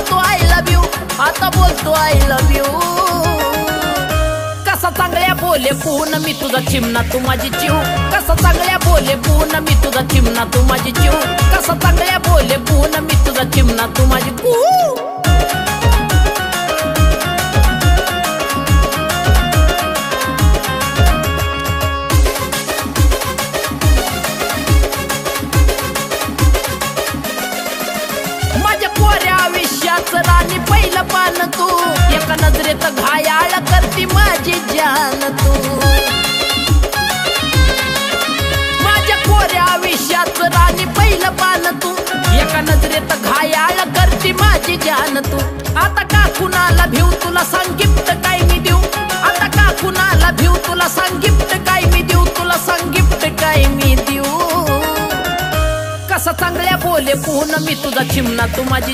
बोलतो I love you, आता बोलतो आय लव यू। कसा चांगल्या बोले पून मी तुझा चिमणा तू माझी जीव, कसा चांगल्या बोले पून मी तुझा चिमणा तू माझी जीव, कसा चांगल्या बोले पून मी तुझा चिमणा तू माझी कू। माझ्या कोऱ्या आयुष्याचं राणी पहिलं पान तू, एका नजरेत घायाळ करती माझी जान तू। माझ्या कोऱ्या आयुष्याचं राणी पहिलं पान तू, एका नजरेत घायाळ करती माझी जान तू। आता का कुणाला भिऊ तुला सांग गिफ्ट काय मी देऊ, आता का कुणाला भिऊ तुला सांग गिफ्ट काय मी देऊ, तुला सांग गिफ्ट काय मी देऊ। कसा चांगल्या बोले पून मी तुझा चिमणा तू माझी